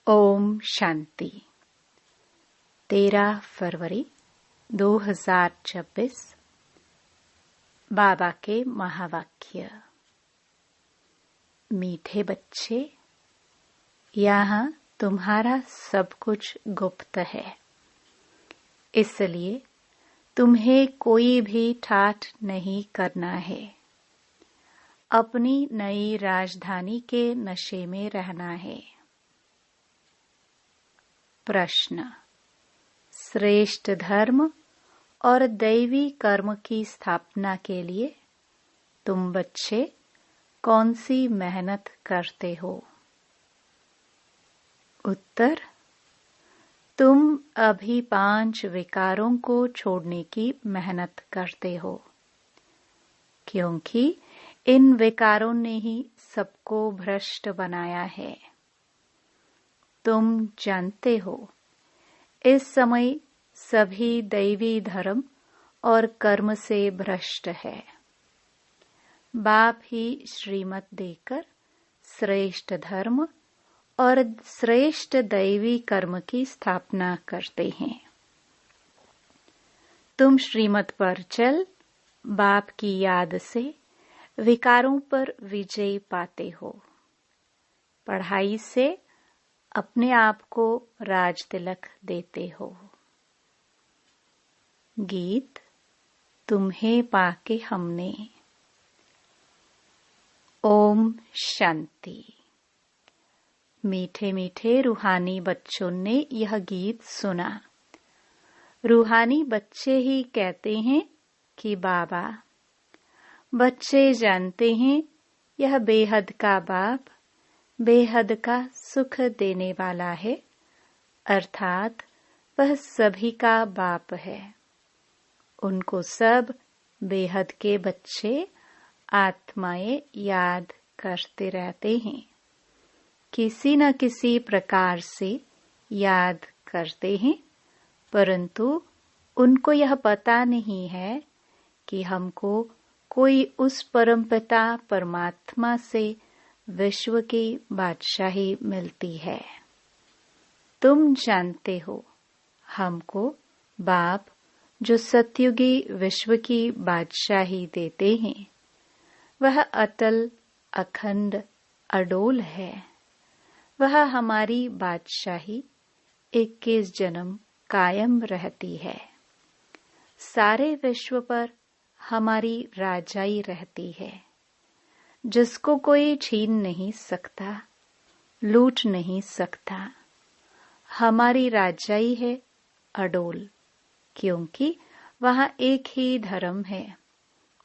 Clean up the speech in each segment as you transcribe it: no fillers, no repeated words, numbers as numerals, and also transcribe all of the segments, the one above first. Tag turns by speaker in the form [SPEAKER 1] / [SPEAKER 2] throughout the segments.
[SPEAKER 1] ओम शांति। 13 फरवरी 2026। बाबा के महावाक्य। मीठे बच्चे, यहाँ तुम्हारा सब कुछ गुप्त है, इसलिए तुम्हें कोई भी ठाठ नहीं करना है। अपनी नई राजधानी के नशे में रहना है। प्रश्न। श्रेष्ठ धर्म और दैवी कर्म की स्थापना के लिए तुम बच्चे कौन सी मेहनत करते हो? उत्तर। तुम अभी 5 विकारों को छोड़ने की मेहनत करते हो, क्योंकि इन विकारों ने ही सबको भ्रष्ट बनाया है। तुम जानते हो, इस समय सभी दैवी धर्म और कर्म से भ्रष्ट है। बाप ही श्रीमत देकर श्रेष्ठ धर्म और श्रेष्ठ दैवी कर्म की स्थापना करते हैं। तुम श्रीमत पर चल बाप की याद से विकारों पर विजय पाते हो। पढ़ाई से अपने आप को राज तिलक देते हो। गीत। तुम्हें पाके हमने। ओम शांति। मीठे मीठे रूहानी बच्चों ने यह गीत सुना। रूहानी बच्चे ही कहते हैं कि बाबा। बच्चे जानते हैं यह बेहद का बाप बेहद का सुख देने वाला है, अर्थात वह सभी का बाप है। उनको सब बेहद के बच्चे आत्माएं याद करते रहते हैं, किसी न किसी प्रकार से याद करते हैं, परंतु उनको यह पता नहीं है कि हमको कोई उस परमपिता परमात्मा से विश्व की बादशाही मिलती है। तुम जानते हो, हमको बाप जो सतयुगी विश्व की बादशाही देते हैं, वह अटल अखंड अडोल है। वह हमारी बादशाही 21 जन्म कायम रहती है। सारे विश्व पर हमारी राजाई रहती है, जिसको कोई छीन नहीं सकता, लूट नहीं सकता। हमारी राजाई है अडोल, क्योंकि वहाँ एक ही धर्म है,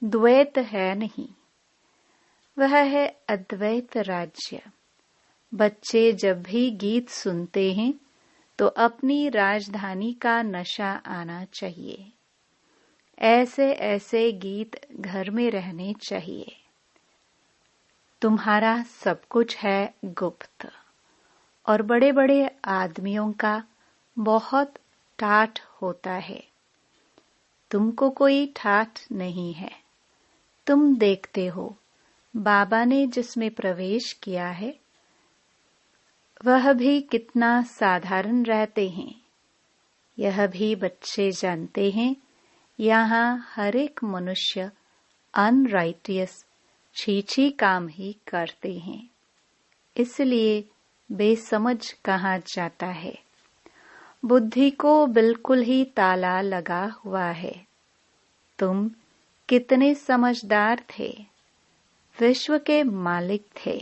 [SPEAKER 1] द्वैत है नहीं। वह है अद्वैत राज्य। बच्चे जब भी गीत सुनते हैं तो अपनी राजधानी का नशा आना चाहिए। ऐसे ऐसे गीत घर में रहने चाहिए। तुम्हारा सब कुछ है गुप्त, और बड़े बड़े आदमियों का बहुत ठाठ होता है। तुमको कोई ठाठ नहीं है। तुम देखते हो, बाबा ने जिसमें प्रवेश किया है वह भी कितना साधारण रहते हैं। यह भी बच्चे जानते हैं, यहाँ हर एक मनुष्य अनराइटियस छीछी काम ही करते हैं, इसलिए बेसमझ कहा जाता है। बुद्धि को बिल्कुल ही ताला लगा हुआ है। तुम कितने समझदार थे, विश्व के मालिक थे।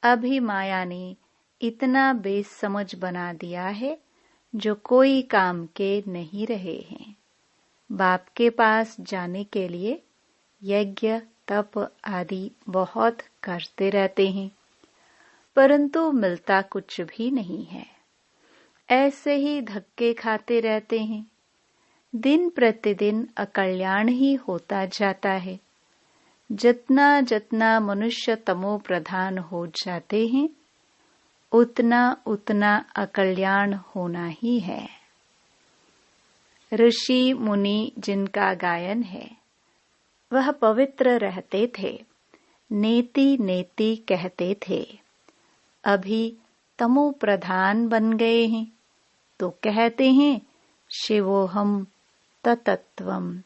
[SPEAKER 1] अभी माया ने इतना बेसमझ बना दिया है जो कोई काम के नहीं रहे हैं। बाप के पास जाने के लिए यज्ञ तप आदि बहुत करते रहते हैं, परंतु मिलता कुछ भी नहीं है। ऐसे ही धक्के खाते रहते हैं। दिन प्रतिदिन अकल्याण ही होता जाता है। जितना जितना मनुष्य तमो प्रधान हो जाते हैं, उतना उतना अकल्याण होना ही है। ऋषि मुनि जिनका गायन है, वह पवित्र रहते थे, नेति नेति कहते थे। अभी तमो प्रधान बन गए हैं तो कहते हैं शिवोहम तत्त्वम,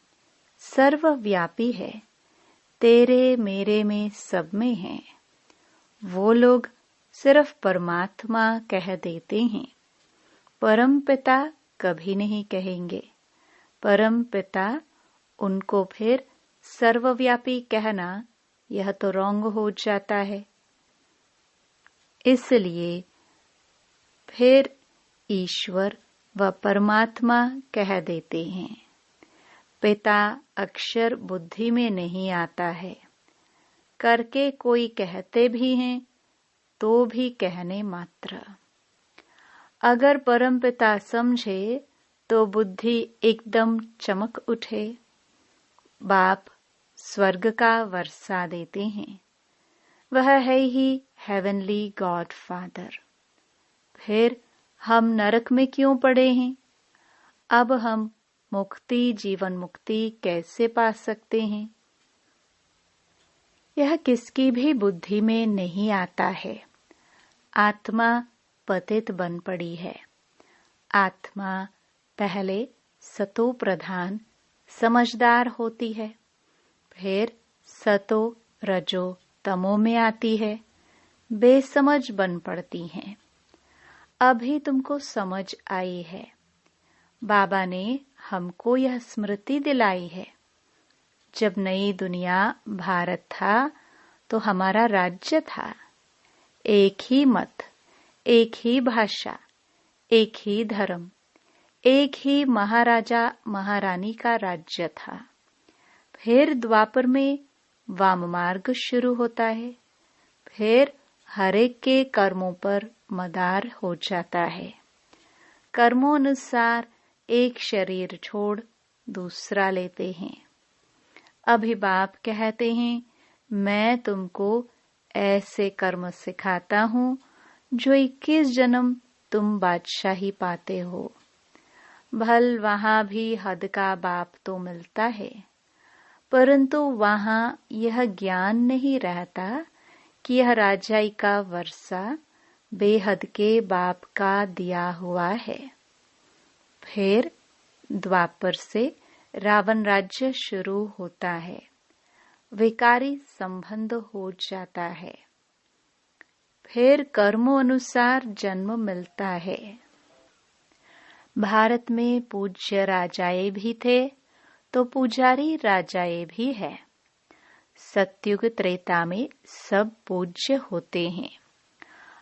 [SPEAKER 1] सर्वव्यापी है, तेरे मेरे में सब में है। वो लोग सिर्फ परमात्मा कह देते हैं, परम पिता कभी नहीं कहेंगे। परम पिता उनको फिर सर्वव्यापी कहना यह तो रॉन्ग हो जाता है। इसलिए फिर ईश्वर व परमात्मा कह देते हैं। पिता अक्षर बुद्धि में नहीं आता है, करके कोई कहते भी हैं तो भी कहने मात्र। अगर परम पिता समझे तो बुद्धि एकदम चमक उठे। बाप स्वर्ग का वर्षा देते हैं, वह है ही हेवनली गॉड फादर। फिर हम नरक में क्यों पड़े हैं? अब हम मुक्ति, जीवन मुक्ति कैसे पा सकते हैं? यह किसकी भी बुद्धि में नहीं आता है। आत्मा पतित बन पड़ी है। आत्मा पहले सतो प्रधान समझदार होती है, फिर सतो रजो तमो में आती है, बेसमझ बन पड़ती हैं। अभी तुमको समझ आई है। बाबा ने हमको यह स्मृति दिलाई है। जब नई दुनिया भारत था तो हमारा राज्य था। एक ही मत, एक ही भाषा, एक ही धर्म, एक ही महाराजा महारानी का राज्य था। फिर द्वापर में वाम मार्ग शुरू होता है। फिर हरेक के कर्मों पर मदार हो जाता है। कर्मों अनुसार एक शरीर छोड़ दूसरा लेते हैं। अभी बाप कहते हैं मैं तुमको ऐसे कर्म सिखाता हूँ जो 21 जन्म तुम बादशाही पाते हो। भल वहां भी हद का बाप तो मिलता है, परंतु वहां यह ज्ञान नहीं रहता कि यह राजाई का वर्षा बेहद के बाप का दिया हुआ है। फिर द्वापर से रावण राज्य शुरू होता है। विकारी संबंध हो जाता है। फिर कर्मों अनुसार जन्म मिलता है। भारत में पूज्य राजाए भी थे तो पुजारी राजाए भी है। सतयुग त्रेता में सब पूज्य होते हैं।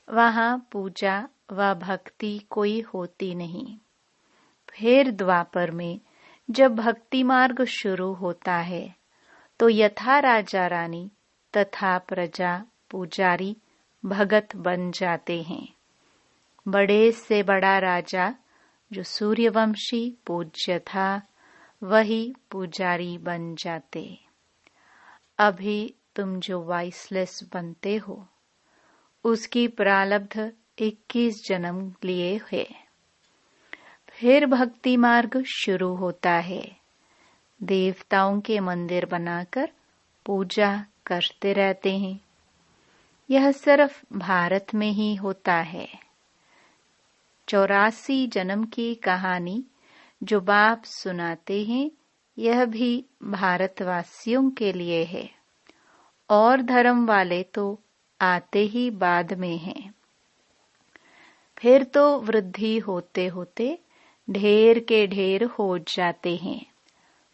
[SPEAKER 1] वहां पूजा व भक्ति कोई होती नहीं। फिर द्वापर में जब भक्ति मार्ग शुरू होता है तो यथा राजा रानी तथा प्रजा पुजारी भगत बन जाते हैं। बड़े से बड़ा राजा जो सूर्यवंशी पूज्य था वही पुजारी बन जाते। अभी तुम जो वाइसलेस बनते हो उसकी प्रारब्ध 21 जन्म लिए है। फिर भक्ति मार्ग शुरू होता है। देवताओं के मंदिर बनाकर पूजा करते रहते हैं। यह सिर्फ भारत में ही होता है। 84 जन्म की कहानी जो बाप सुनाते हैं यह भी भारतवासियों के लिए है, और धर्म वाले तो आते ही बाद में हैं। फिर तो वृद्धि होते होते ढेर के ढेर हो जाते हैं।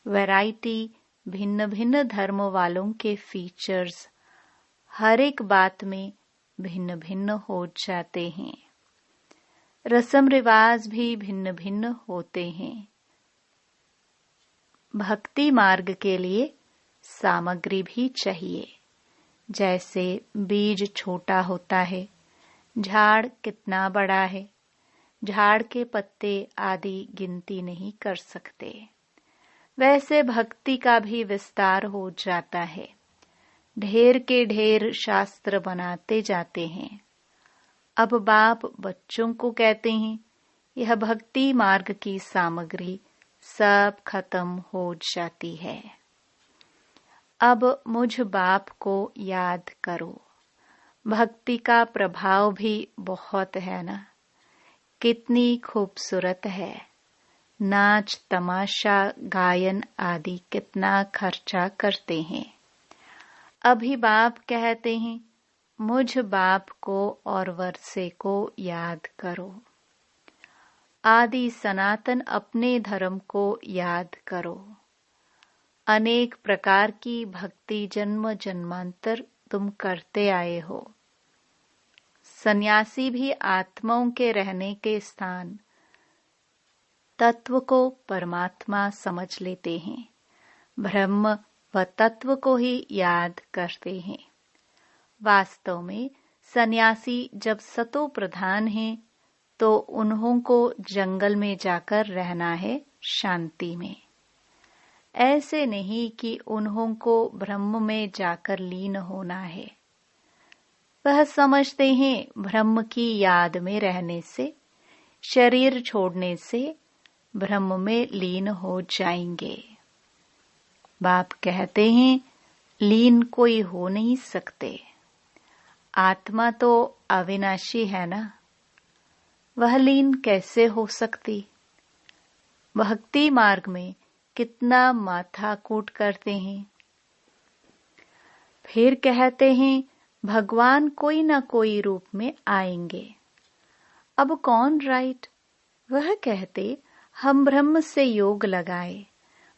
[SPEAKER 1] वैरायटी भिन्न भिन्न धर्म वालों के फीचर्स हर एक बात में भिन्न भिन्न हो जाते हैं। रस्म रिवाज भी भिन्न भिन्न होते हैं। भक्ति मार्ग के लिए सामग्री भी चाहिए। जैसे बीज छोटा होता है, झाड़ कितना बड़ा है, झाड़ के पत्ते आदि गिनती नहीं कर सकते। वैसे भक्ति का भी विस्तार हो जाता है। ढेर के ढेर शास्त्र बनाते जाते हैं। अब बाप बच्चों को कहते हैं यह भक्ति मार्ग की सामग्री सब खत्म हो जाती है। अब मुझ बाप को याद करो। भक्ति का प्रभाव भी बहुत है ना। कितनी खूबसूरत है। नाच तमाशा गायन आदि कितना खर्चा करते हैं। अभी बाप कहते हैं, मुझ बाप को और वर्षे को याद करो। आदि सनातन अपने धर्म को याद करो। अनेक प्रकार की भक्ति जन्म जन्मांतर तुम करते आए हो। सन्यासी भी आत्माओं के रहने के स्थान तत्व को परमात्मा समझ लेते हैं। ब्रह्म व तत्व को ही याद करते हैं। वास्तव में सन्यासी जब सतो प्रधान हैं तो उन्हों को जंगल में जाकर रहना है शांति में। ऐसे नहीं कि उन्हों को ब्रह्म में जाकर लीन होना है। वह समझते हैं ब्रह्म की याद में रहने से, शरीर छोड़ने से ब्रह्म में लीन हो जाएंगे। बाप कहते हैं, लीन कोई हो नहीं सकते। आत्मा तो अविनाशी है ना, वह लीन कैसे हो सकती। भक्ति मार्ग में कितना माथाकूट करते हैं। फिर कहते हैं भगवान कोई ना कोई रूप में आएंगे। अब कौन राइट। वह कहते हम ब्रह्म से योग लगाए,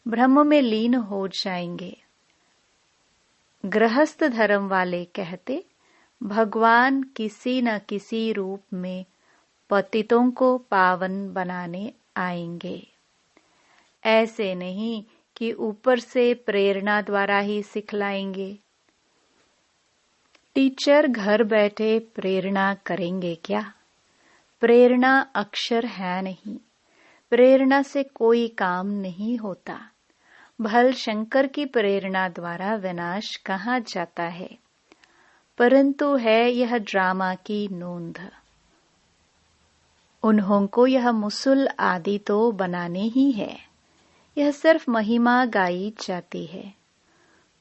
[SPEAKER 1] ब्रह्म में लीन हो जाएंगे। गृहस्थ धर्म वाले कहते भगवान किसी न किसी रूप में पतितों को पावन बनाने आएंगे। ऐसे नहीं कि ऊपर से प्रेरणा द्वारा ही सिखलाएंगे। टीचर घर बैठे प्रेरणा करेंगे क्या। प्रेरणा अक्षर है नहीं। प्रेरणा से कोई काम नहीं होता। भल शंकर की प्रेरणा द्वारा विनाश कहाँ जाता है, परंतु है यह ड्रामा की नोंद। उन्हों को यह मुसल आदि तो बनाने ही है। यह सिर्फ महिमा गाई जाती है।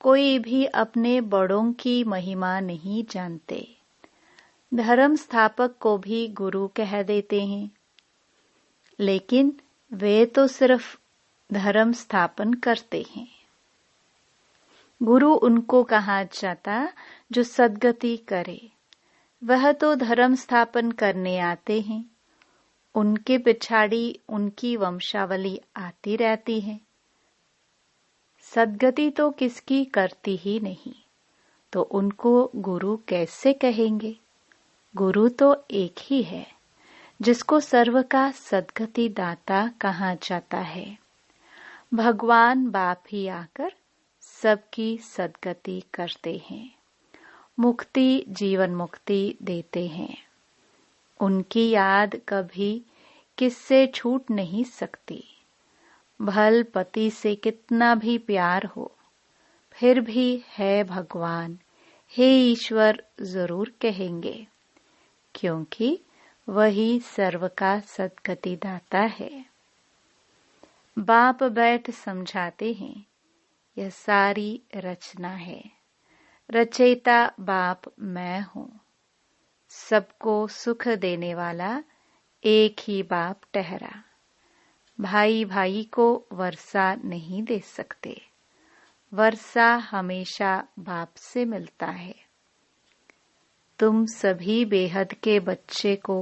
[SPEAKER 1] कोई भी अपने बड़ों की महिमा नहीं जानते। धर्म स्थापक को भी गुरु कह देते हैं, लेकिन वे तो सिर्फ धर्म स्थापन करते हैं। गुरु उनको कहा जाता जो सद्गति करे। वह तो धर्म स्थापन करने आते हैं। उनके पिछाड़ी उनकी वंशावली आती रहती है। सद्गति तो किसकी करती ही नहीं, तो उनको गुरु कैसे कहेंगे। गुरु तो एक ही है, जिसको सर्व का सद्गति दाता कहा जाता है। भगवान बाप ही आकर सबकी सद्गति करते हैं, मुक्ति जीवन मुक्ति देते हैं। उनकी याद कभी किससे छूट नहीं सकती। भल पति से कितना भी प्यार हो, फिर भी है भगवान, हे ईश्वर जरूर कहेंगे, क्योंकि वही सर्व का सद्गति दाता है। बाप बैठ समझाते हैं, यह सारी रचना है। रचयिता बाप मैं हूँ। सबको सुख देने वाला एक ही बाप ठहरा। भाई भाई को वर्षा नहीं दे सकते। वर्षा हमेशा बाप से मिलता है। तुम सभी बेहद के बच्चे को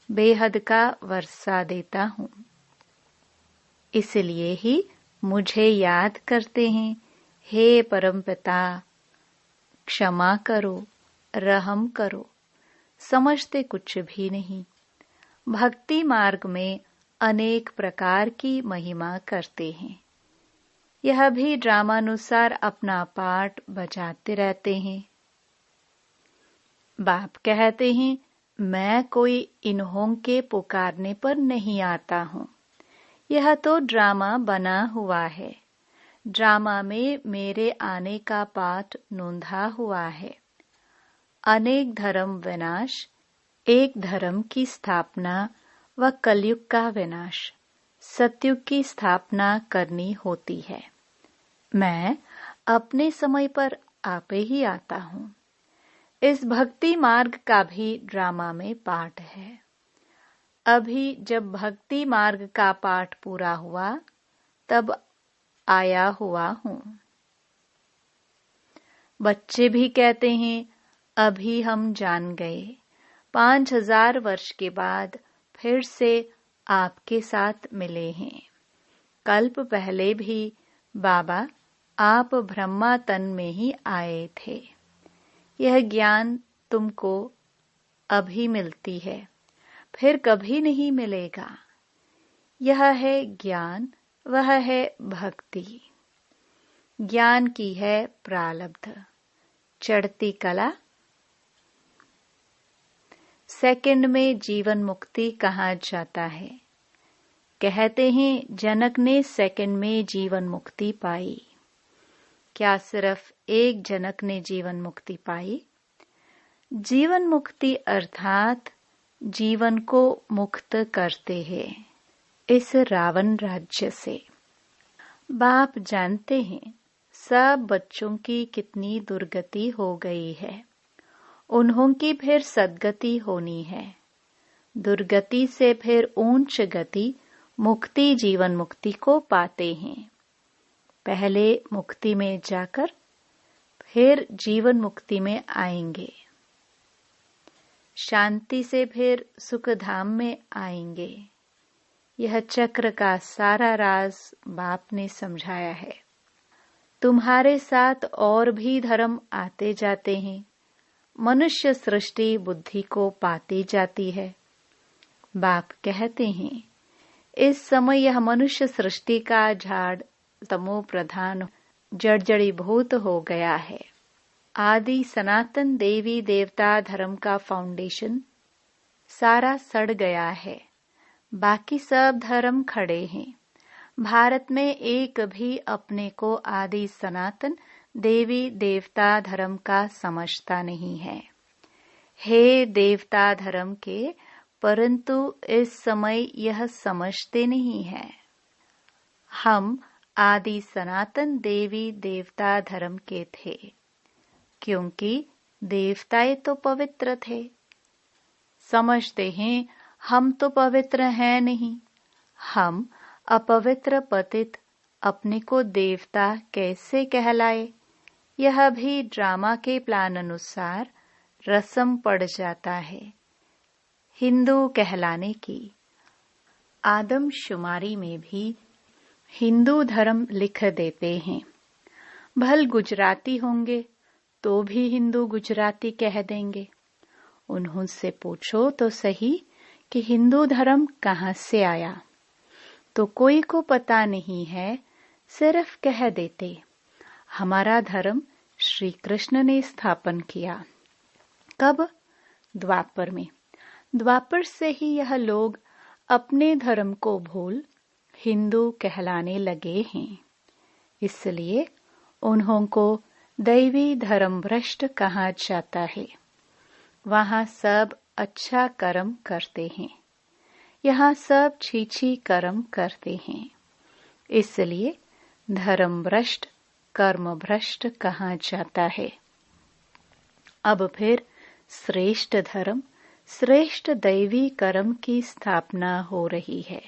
[SPEAKER 1] बेहद का वर्षा देता हूँ। इसलिए ही मुझे याद करते हैं, हे परमपिता क्षमा करो, रहम करो। समझते कुछ भी नहीं। भक्ति मार्ग में अनेक प्रकार की महिमा करते हैं। यह भी ड्रामानुसार अपना पार्ट बजाते रहते हैं। बाप कहते हैं, मैं कोई इन्हों के पुकारने पर नहीं आता हूँ। यह तो ड्रामा बना हुआ है। ड्रामा में मेरे आने का पाठ नोंधा हुआ है। अनेक धर्म विनाश, एक धर्म की स्थापना व कलयुग का विनाश, सतयुग की स्थापना करनी होती है। मैं अपने समय पर आपे ही आता हूँ। इस भक्ति मार्ग का भी ड्रामा में पाठ है। अभी जब भक्ति मार्ग का पाठ पूरा हुआ तब आया हुआ हूँ। बच्चे भी कहते हैं अभी हम जान गए, 5000 वर्ष के बाद फिर से आपके साथ मिले हैं। कल्प पहले भी बाबा आप ब्रह्मा तन में ही आए थे। यह ज्ञान तुमको अभी मिलती है, फिर कभी नहीं मिलेगा। यह है ज्ञान, वह है भक्ति। ज्ञान की है प्रारब्ध, चढ़ती कला। सेकंड में जीवन मुक्ति कहा जाता है। कहते हैं जनक ने सेकंड में जीवन मुक्ति पाई। क्या सिर्फ एक जनक ने जीवन मुक्ति पाई? जीवन मुक्ति अर्थात जीवन को मुक्त करते हैं इस रावण राज्य से। बाप जानते हैं सब बच्चों की कितनी दुर्गति हो गई है। उन्हों की फिर सद्गति होनी है। दुर्गति से फिर ऊंच गति मुक्ति जीवन मुक्ति को पाते हैं। पहले मुक्ति में जाकर फिर जीवन मुक्ति में आएंगे। शांति से फिर सुख धाम में आएंगे। यह चक्र का सारा राज बाप ने समझाया है। तुम्हारे साथ और भी धर्म आते जाते हैं। मनुष्य सृष्टि बुद्धि को पाती जाती है। बाप कहते हैं इस समय यह मनुष्य सृष्टि का झाड़ तमो प्रधान जड़जड़ीभूत हो गया है। आदि सनातन देवी देवता धर्म का फाउंडेशन सारा सड़ गया है। बाकी सब धर्म खड़े हैं। भारत में एक भी अपने को आदि सनातन देवी देवता धर्म का समझता नहीं है। हे देवता धर्म के, परंतु इस समय यह समझते नहीं है। हम आदि सनातन देवी देवता धर्म के थे, क्योंकि देवताएं तो पवित्र थे। समझते हैं हम तो पवित्र हैं नहीं। हम अपवित्र पतित अपने को देवता कैसे कहलाए? यह भी ड्रामा के प्लान अनुसार रस्म पड़ जाता है हिंदू कहलाने की। आदमशुमारी में भी हिंदू धर्म लिख देते हैं। भल गुजराती होंगे तो भी हिंदू गुजराती कह देंगे। उन्होंने पूछो तो सही कि हिंदू धर्म कहाँ से आया, तो कोई को पता नहीं है, सिर्फ कह देते हमारा धर्म श्री कृष्ण ने स्थापन किया। कब? द्वापर में। द्वापर से ही यह लोग अपने धर्म को भूल हिंदू कहलाने लगे हैं। इसलिए उन्हों को दैवी धर्म भ्रष्ट कहा जाता है। वहाँ सब अच्छा कर्म करते हैं, यहाँ सब छीछी कर्म करते हैं। इसलिए धर्म भ्रष्ट कर्म भ्रष्ट कहा जाता है। अब फिर श्रेष्ठ धर्म श्रेष्ठ दैवी कर्म की स्थापना हो रही है।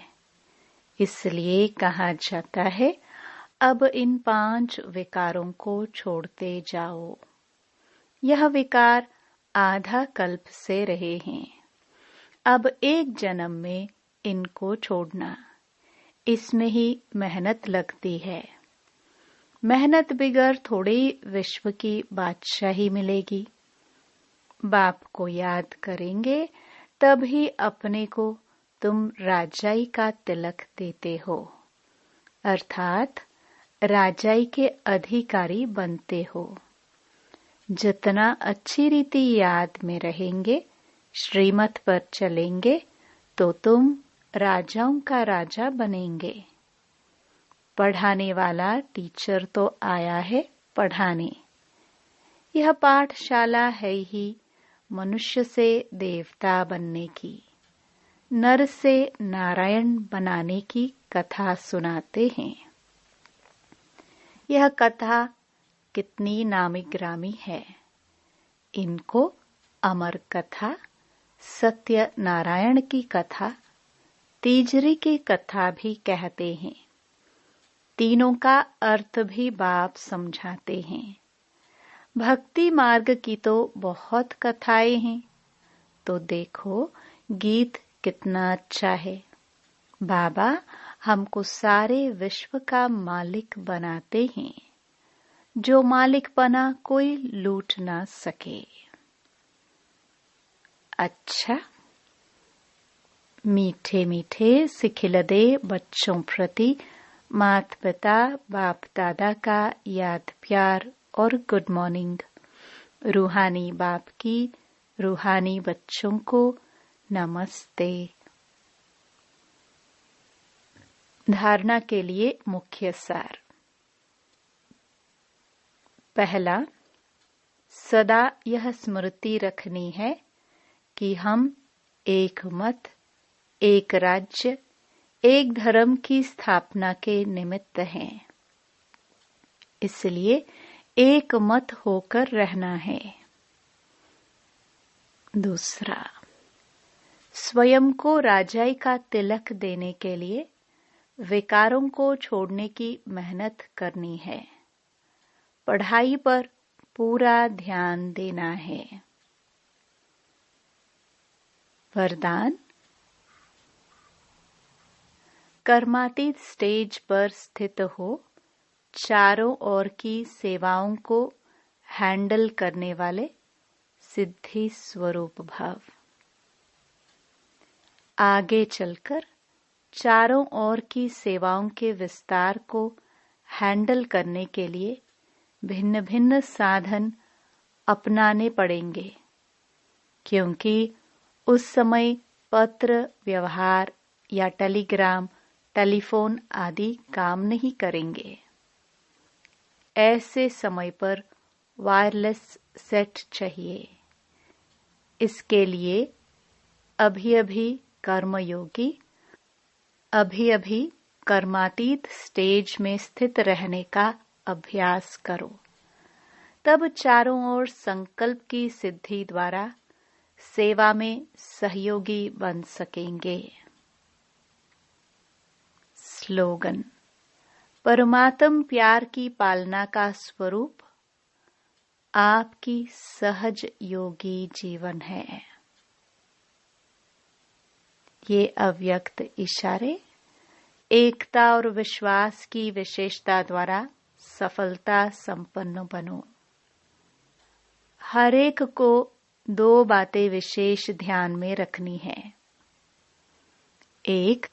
[SPEAKER 1] इसलिए कहा जाता है अब इन 5 विकारों को छोड़ते जाओ। यह विकार आधा कल्प से रहे हैं। अब एक जन्म में इनको छोड़ना, इसमें ही मेहनत लगती है। मेहनत बिगर थोड़ी विश्व की बादशाही मिलेगी। बाप को याद करेंगे तभी अपने को तुम राजाई का तिलक देते हो, अर्थात राजाई के अधिकारी बनते हो। जितना अच्छी रीति याद में रहेंगे, श्रीमत पर चलेंगे, तो तुम राजाओं का राजा बनेंगे। पढ़ाने वाला टीचर तो आया है पढ़ाने। यह पाठशाला है ही मनुष्य से देवता बनने की, नर से नारायण बनाने की कथा सुनाते हैं। यह कथा कितनी नामी ग्रामी है। इनको अमर कथा, सत्यनारायण की कथा, तीजरी की कथा भी कहते हैं। तीनों का अर्थ भी बाप समझाते हैं। भक्ति मार्ग की तो बहुत कथाएं हैं, तो देखो गीत कितना अच्छा है। बाबा हमको सारे विश्व का मालिक बनाते हैं, जो मालिकपना कोई लूट ना सके। अच्छा, मीठे मीठे सिखिलदे बच्चों प्रति माता पिता बाप दादा का याद प्यार और गुड मॉर्निंग। रूहानी बाप की रूहानी बच्चों को नमस्ते। धारणा के लिए मुख्य सार। पहला, सदा यह स्मृति रखनी है कि हम एक मत, एक राज्य, एक धर्म की स्थापना के निमित्त हैं। इसलिए एक मत होकर रहना है। दूसरा, स्वयं को राजाई का तिलक देने के लिए विकारों को छोड़ने की मेहनत करनी है। पढ़ाई पर पूरा ध्यान देना है। वरदान, कर्मातीत स्टेज पर स्थित हो, चारों ओर की सेवाओं को हैंडल करने वाले सिद्धि स्वरूप भव। आगे चलकर चारों ओर की सेवाओं के विस्तार को हैंडल करने के लिए भिन्न भिन्न साधन अपनाने पड़ेंगे, क्योंकि उस समय पत्र व्यवहार या टेलीग्राम, टेलीफोन आदि काम नहीं करेंगे। ऐसे समय पर वायरलेस सेट चाहिए। इसके लिए अभी अभी कर्मयोगी, अभी अभी कर्मातीत स्टेज में स्थित रहने का अभ्यास करो। तब चारों ओर संकल्प की सिद्धि द्वारा सेवा में सहयोगी बन सकेंगे। स्लोगन, परमात्म प्यार की पालना का स्वरूप आपकी सहज योगी जीवन है। ये अव्यक्त इशारे एकता और विश्वास की विशेषता द्वारा सफलता संपन्न बनो। हर एक को दो बातें विशेष ध्यान में रखनी है। एक,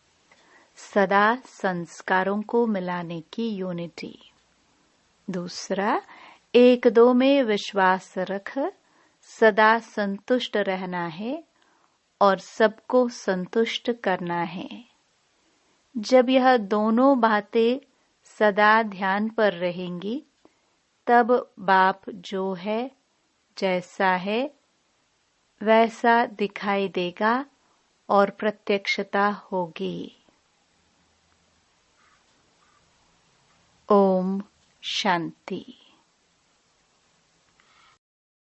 [SPEAKER 1] सदा संस्कारों को मिलाने की यूनिटी। दूसरा, एक दो में विश्वास रख सदा संतुष्ट रहना है और सबको संतुष्ट करना है। जब यह दोनों बातें सदा ध्यान पर रहेंगी, तब बाप जो है, जैसा है, वैसा दिखाई देगा और प्रत्यक्षता होगी। ओम शांति।